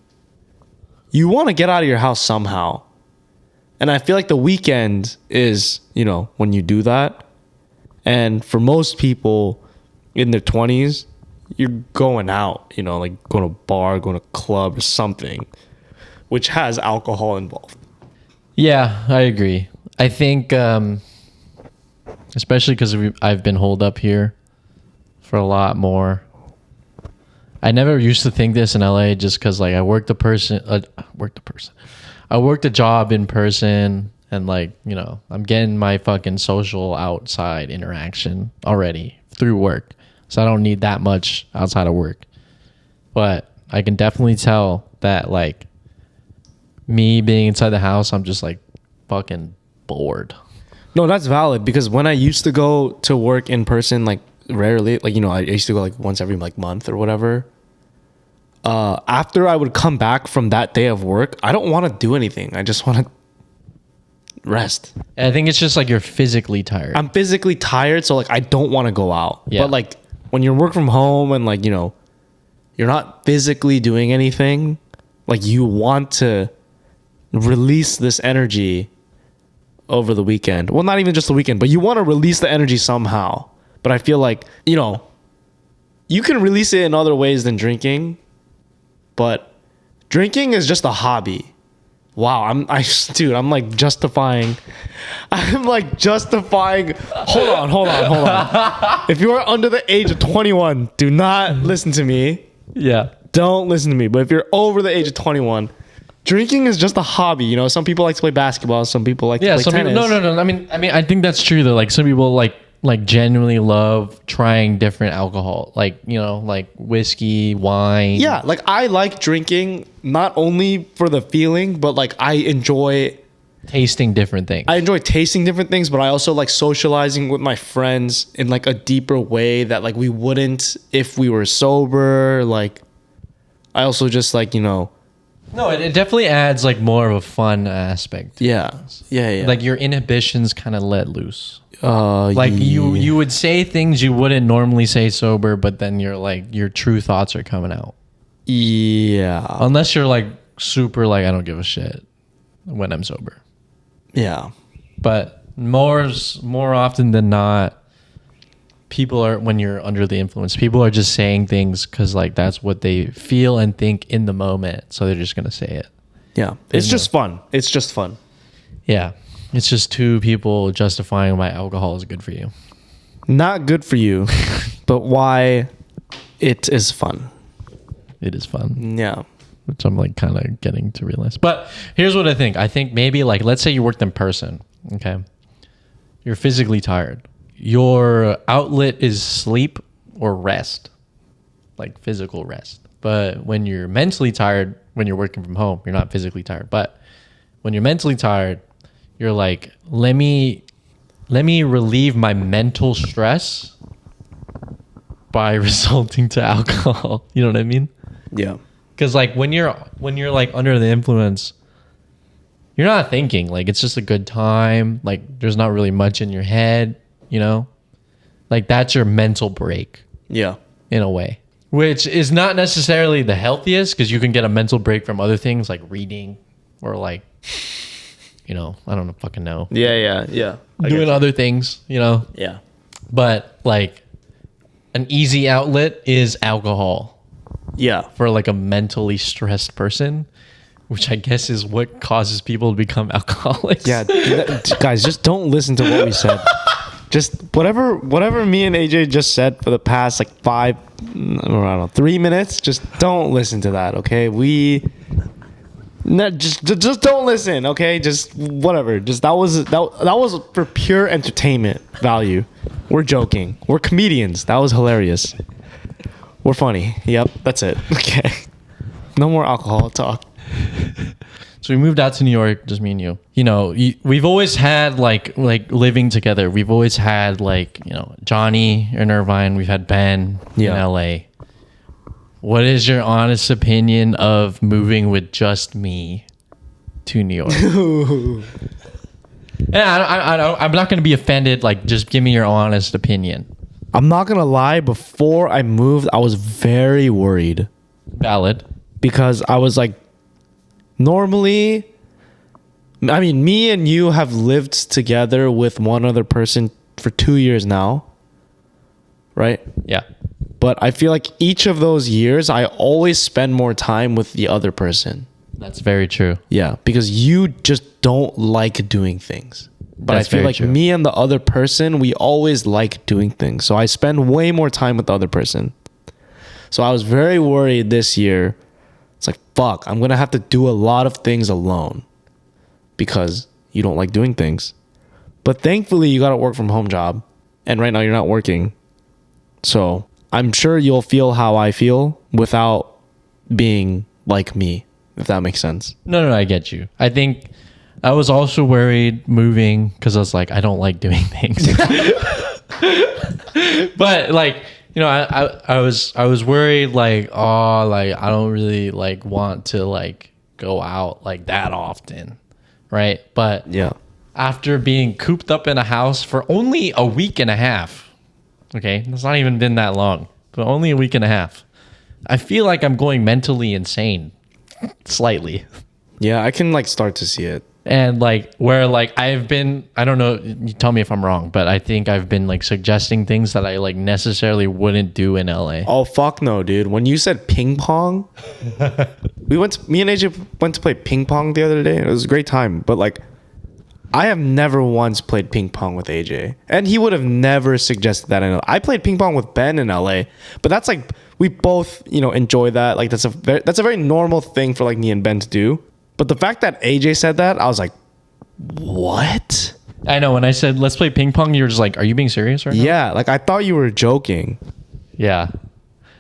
you want to get out of your house somehow. And I feel like the weekend is, when you do that. And for most people in their 20s, you're going out, like going to a bar, going to a club or something, which has alcohol involved. Yeah, I agree. I think, especially because I've been holed up here for a lot more. I never used to think this in LA just because, like, I worked a job in person, and, like, I'm getting my fucking social outside interaction already through work. So I don't need that much outside of work. But I can definitely tell that, like, me being inside the house, I'm just, like, fucking bored. No, that's valid, because when I used to go to work in person, like, rarely, like, I used to go, like, once every, like, month or whatever. After I would come back from that day of work, I don't want to do anything. I just want to rest. And I think it's just, like, you're physically tired. I'm physically tired, so, like, I don't want to go out. Yeah. But, like, when you work from home and, like, you're not physically doing anything, like, you want to release this energy over the weekend. Well, not even just the weekend, but you want to release the energy somehow. But I feel like, you can release it in other ways than drinking, but drinking is just a hobby. Wow, I'm like justifying. Hold on. If you are under the age of 21, do not listen to me. Yeah. Don't listen to me. But if you're over the age of 21, drinking is just a hobby. Some people like to play basketball. Some people like to play tennis. No. I mean, I think that's true though. Like, some people like genuinely love trying different alcohol, like like whiskey, wine. Yeah, like I like drinking not only for the feeling, but like I enjoy tasting different things. I enjoy tasting different things, but I also like socializing with my friends in like a deeper way that like we wouldn't if we were sober. Like I also just like No, it definitely adds like more of a fun aspect. Yeah. Like your inhibitions kind of let loose. Like you would say things you wouldn't normally say sober, but then your true thoughts are coming out. Yeah. Unless you're like super like I don't give a shit when I'm sober. Yeah. But more often than not, people are, when you're under the influence, people are just saying things because like that's what they feel and think in the moment, so they're just gonna say it. Yeah. It's just fun. It's just fun. Yeah. It's just two people justifying why alcohol is good for you. Not good for you, but why it is fun. It is fun. Yeah. Which I'm like kind of getting to realize. But here's what I think. I think maybe like, let's say you worked in person. Okay. You're physically tired. Your outlet is sleep or rest, like physical rest. But when you're mentally tired, when you're working from home, you're not physically tired. But when you're mentally tired, you're like, let me relieve my mental stress by resulting to alcohol. You know what I mean? Yeah. Because like when you're like under the influence, you're not thinking. Like it's just a good time. Like there's not really much in your head, you know? Like that's your mental break Yeah. in a way. Which is not necessarily the healthiest because you can get a mental break from other things like reading or like, you know, I don't fucking know. Yeah. Doing other things, you know? Yeah. But like an easy outlet is alcohol Yeah. for like a mentally stressed person, which I guess is what causes people to become alcoholics. Yeah. Guys, just don't listen to what we said. Just whatever me and AJ just said for the past like 3 minutes, just don't listen to that, okay? Just don't listen, okay? Just whatever. Just that was for pure entertainment value. We're joking. We're comedians. That was hilarious. We're funny. Yep, that's it. Okay. No more alcohol talk. So we moved out to New York, just me and you. You know, we've always had like living together. We've always had like, you know, Johnny in Irvine. We've had Ben in LA. What is your honest opinion of moving with just me to New York? Yeah, I'm not going to be offended. Like, just give me your honest opinion. I'm not gonna lie. Before I moved, I was very worried. Valid. Because I was like, normally, I mean, me and you have lived together with one other person for 2 years now, right? Yeah. But I feel like each of those years, I always spend more time with the other person. That's very true. Yeah, because you just don't like doing things. But That's I feel very like true. me and the other person, we always like doing things. So I spend way more time with the other person. So I was very worried this year. It's like, fuck, I'm going to have to do a lot of things alone because you don't like doing things. But thankfully, you got a work from home job. And right now, you're not working. So I'm sure you'll feel how I feel without being like me, if that makes sense. No, I get you. I think I was also worried moving because I was like, I don't like doing things. But like, you know, I was worried like, oh, like I don't really like want to like go out like that often, right? But Yeah. after being cooped up in a house for only a week and a half, okay, it's not even been that long, but only a week and a half, I feel like I'm going mentally insane, slightly. Yeah, I can like start to see it. And like where like I've been, I don't know, you tell me if I'm wrong, but I think I've been like suggesting things that I like necessarily wouldn't do in LA. Oh fuck no, dude. When you said ping pong, me and AJ went to play ping pong the other day. It was a great time. But like I have never once played ping pong with AJ. And he would have never suggested that in LA. I played ping pong with Ben in LA. But that's like we both, you know, enjoy that. Like that's a very normal thing for like me and Ben to do. But the fact that AJ said that, I was like, what? I know when I said let's play ping pong, you were just like, are you being serious right now? Yeah, like I thought you were joking. Yeah.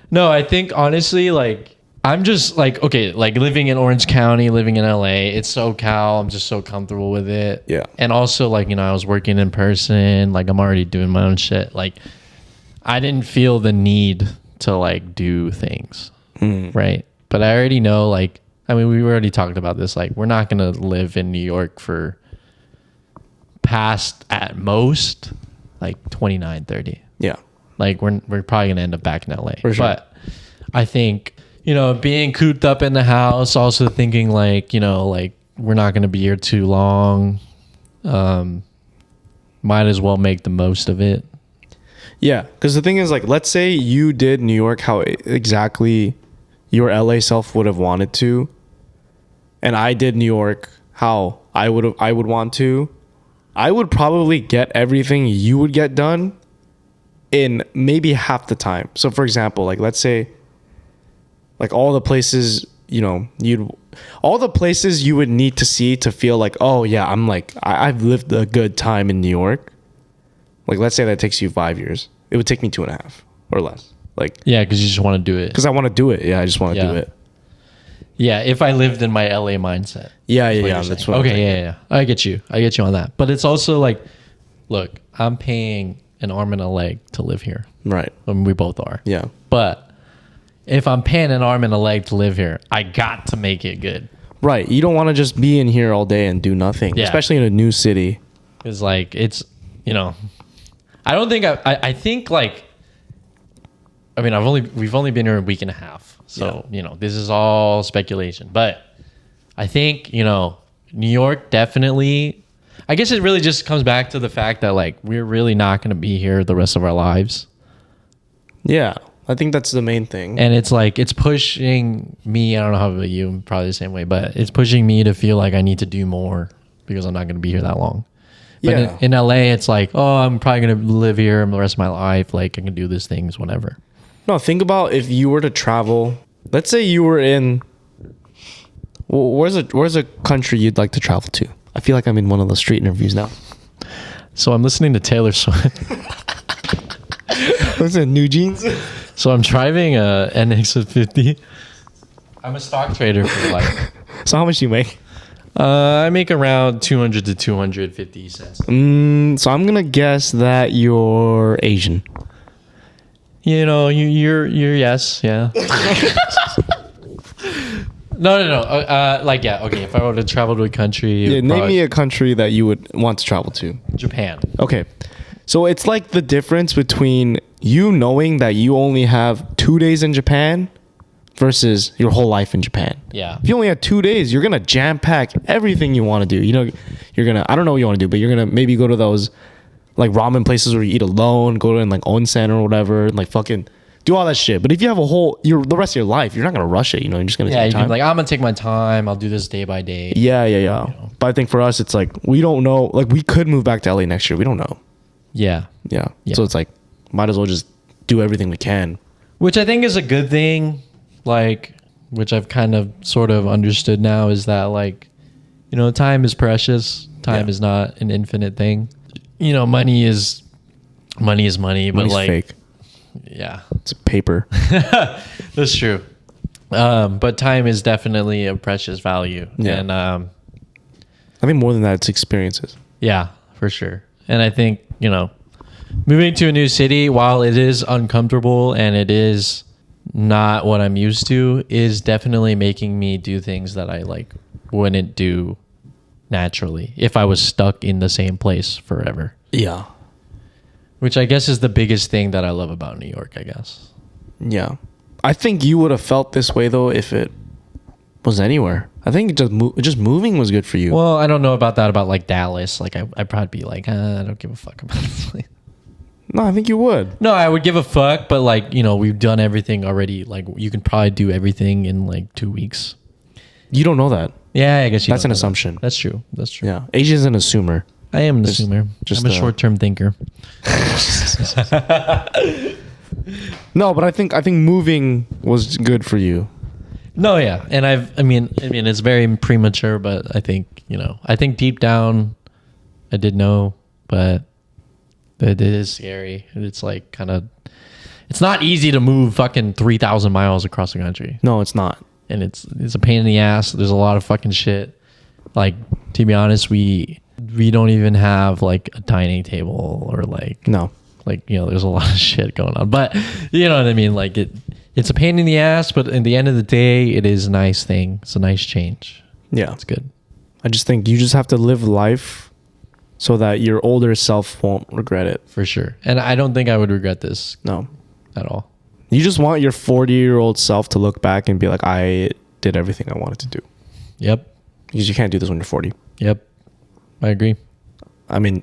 No, I think honestly, like I'm just like, okay, like living in Orange County, living in LA, it's SoCal. I'm just so comfortable with it. Yeah. And also like, you know, I was working in person, like I'm already doing my own shit. Like I didn't feel the need to like do things. Right. But I already know like, I mean, we already talked about this. Like, we're not going to live in New York for past, at most, like 29, 30. Yeah. Like, we're probably going to end up back in LA. For sure. But I think, you know, being cooped up in the house, also thinking like, you know, like, we're not going to be here too long. Might as well make the most of it. Yeah. Because the thing is, like, let's say you did New York how exactly your LA self would have wanted to. And I did New York how I would want to, I would probably get everything you would get done in maybe half the time. So for example, like let's say like all the places, you know, all the places you would need to see to feel like, oh yeah, I'm like, I've lived a good time in New York. Like let's say that takes you 5 years. It would take me 2.5 or less. Like, yeah, because you just want to do it. Because I want to do it. Yeah, I just want to do it. Yeah, if I lived in my LA mindset. Yeah. That's what. Okay, yeah. I get you on that. But it's also like, look, I'm paying an arm and a leg to live here. Right. I mean, we both are. Yeah. But if I'm paying an arm and a leg to live here, I got to make it good. Right. You don't want to just be in here all day and do nothing, Yeah. especially in a new city. It's like, it's, you know, I don't think I think like, I mean, we've only been here a week and a half. So, you know, this is all speculation, but I think, you know, New York definitely, I guess it really just comes back to the fact that like, we're really not going to be here the rest of our lives. Yeah. I think that's the main thing. And it's like, it's pushing me, I don't know how about you, probably the same way, but it's pushing me to feel like I need to do more because I'm not going to be here that long. But Yeah. in LA, it's like, oh, I'm probably going to live here the rest of my life. Like I can do these things whenever. No, think about if you were to travel. Let's say you were in. Well, where's a country you'd like to travel to? I feel like I'm in one of those street interviews now. So I'm listening to Taylor Swift. What's it, New Jeans? So I'm driving a NX50. I'm a stock trader for life. So how much do you make? I make around 200 to 250 cents. So I'm gonna guess that you're Asian. You know, you're yes, yeah. No. Like, yeah, okay. If I were to travel to a country, Yeah, name me a country that you would want to travel to. Japan. Okay, so it's like the difference between you knowing that you only have 2 days in Japan versus your whole life in Japan. Yeah. If you only have 2 days, you're gonna jam pack everything you want to do. You know, you're gonna, I don't know what you want to do, but you're gonna maybe go to those like ramen places where you eat alone, go to like onsen or whatever, and like fucking do all that shit. But if you have the rest of your life, you're not gonna rush it. You know, you're just gonna Yeah, take you time. can be like, I'm gonna take my time. I'll do this day by day. Yeah. But I think for us, it's like we don't know. Like we could move back to LA next year. We don't know. Yeah. Yeah. So it's like might as well just do everything we can. Which I think is a good thing. Like, which I've kind of sort of understood now is that like, you know, time is precious. Time is not an infinite thing. You know, money is money, but Money's like, fake. yeah, It's paper. that's true. But time is definitely a precious value. Yeah. And I think more than that, it's experiences. yeah, for sure. And I think, you know, moving to a new city, while it is uncomfortable and it is not what I'm used to, is definitely making me do things that I like wouldn't do naturally if I was stuck in the same place forever. Yeah. Which I guess is the biggest thing that I love about New York, I guess. Yeah. I think you would have felt this way though if it was anywhere. I think just moving was good for you. Well, I don't know about that about like Dallas. Like I'd probably be like, I don't give a fuck about this place. No, I think you would. No, I would give a fuck, but like, you know, we've done everything already. Like you can probably do everything in like 2 weeks. You don't know that. Yeah, I guess That's don't an know assumption. that. That's true. That's true. Yeah. Asia's an assumer. I am an assumer. just I'm a short-term thinker. No, but I think moving was good for you. No, yeah. And I mean it's very premature, but I think, you know, I think deep down I did know, but it is scary. It's like kind of, it's not easy to move fucking 3,000 miles across the country. No, it's not. And it's a pain in the ass. There's a lot of fucking shit. Like, to be honest, we don't even have like a dining table or like, No. like, you know, there's a lot of shit going on, but you know what I mean? Like it's a pain in the ass, but at the end of the day, it is a nice thing. It's a nice change. Yeah. It's good. I just think you just have to live life so that your older self won't regret it. For sure. And I don't think I would regret this No. at all. You just want your 40-year-old self to look back and be like, I did everything I wanted to do. Yep. Because you can't do this when you're 40. Yep. I agree. I mean,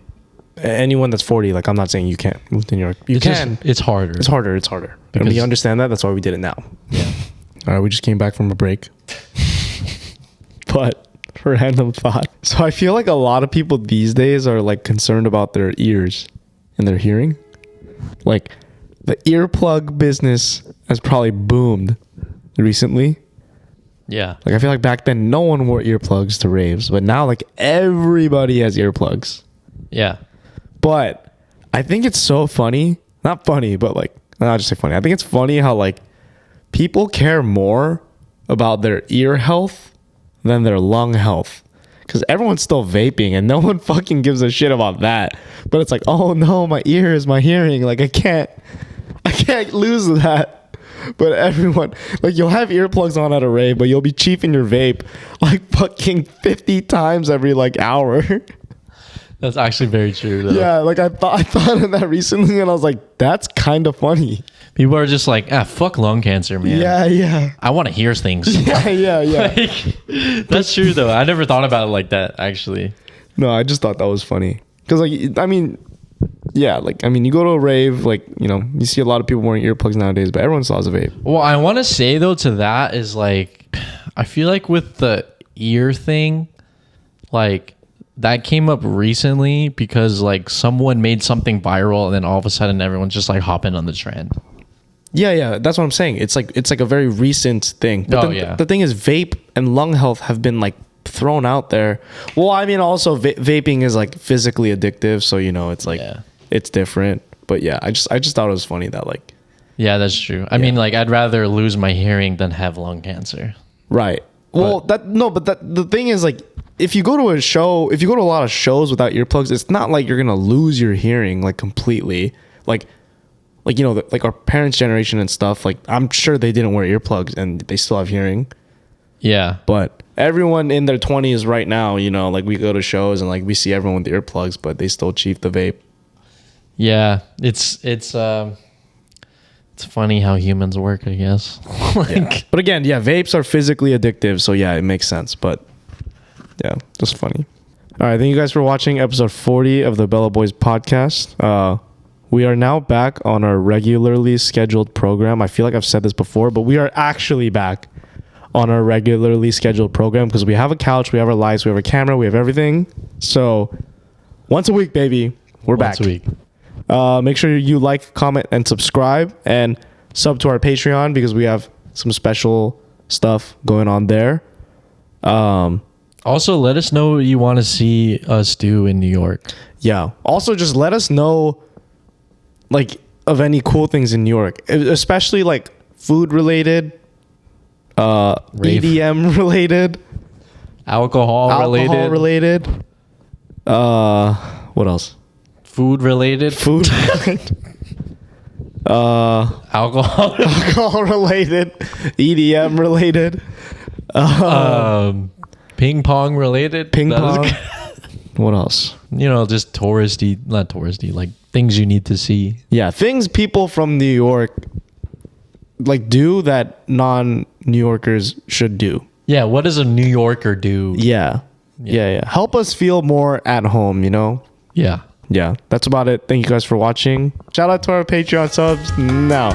anyone that's 40, like, I'm not saying you can't move to New York. You can. It's harder. It's harder. It's harder. And Because- we understand that. That's why we did it now. Yeah. All right, we just came back from a break. But random thought. So I feel like a lot of people these days are like concerned about their ears and their hearing. Like the earplug business has probably boomed recently. Yeah. Like I feel like back then no one wore earplugs to raves, but now like everybody has earplugs. Yeah. But I think it's so funny. Not funny, but like, I'll just say funny. I think it's funny how like people care more about their ear health than their lung health. Because everyone's still vaping and no one fucking gives a shit about that. But it's like, oh no, my ears, my hearing. Like I can't lose that. But everyone, like, you'll have earplugs on at a rave, but you'll be chiefing your vape like fucking 50 times every like hour. That's actually very true, though. Yeah, like I thought of that recently, and I was like, that's kind of funny. People are just like, fuck lung cancer, man. Yeah. I want to hear things. Yeah. Like, that's true, though. I never thought about it like that, actually. No, I just thought that was funny. Because, like, I mean, yeah, like, I mean, you go to a rave, like, you know, you see a lot of people wearing earplugs nowadays, but everyone still has a vape. Well, I want to say, though, to that is, like, I feel like with the ear thing, like, that came up recently because, like, someone made something viral and then all of a sudden everyone's just, like, hopping on the trend. Yeah, that's what I'm saying. It's like a very recent thing. But the thing is, vape and lung health have been, like, thrown out there. Well, I mean, also vaping is, like, physically addictive, so, you know, it's like it's different. But yeah, I just thought it was funny that, like, yeah, that's true. I mean, like, I'd rather lose my hearing than have lung cancer. Right. Well, the thing is, like, if you go to a lot of shows without earplugs, it's not like you're gonna lose your hearing, like, completely. Like you know, like our parents' generation and stuff, like, I'm sure they didn't wear earplugs and they still have hearing. Yeah. But everyone in their 20s right now, you know, like, we go to shows and, like, we see everyone with earplugs, but they still chief the vape. Yeah. It's funny how humans work, I guess. But again, yeah, vapes are physically addictive, so yeah, it makes sense. But yeah, just funny. All right, thank you guys for watching episode 40 of the Bellowbois podcast. We are now back on our regularly scheduled program. I feel like I've said this before, but we are actually back on our regularly scheduled program because we have a couch, we have our lights, we have a camera, we have everything. So once a week, baby, we're back. Once a week. Make sure you like, comment, and subscribe, and sub to our Patreon because we have some special stuff going on there. Also, let us know what you want to see us do in New York. Yeah. Also, just let us know, like, of any cool things in New York, especially, like, food related, Rave. EDM related, Alcohol related. What else? Food related. Alcohol related, EDM related, ping pong related. What else? You know, just not touristy, like things you need to see. Yeah, things people from New York, like, do that non-New Yorkers should do. Yeah, what does a New Yorker do? Yeah. Help us feel more at home, you know? Yeah. Yeah, that's about it. Thank you guys for watching. Shout out to our Patreon subs now.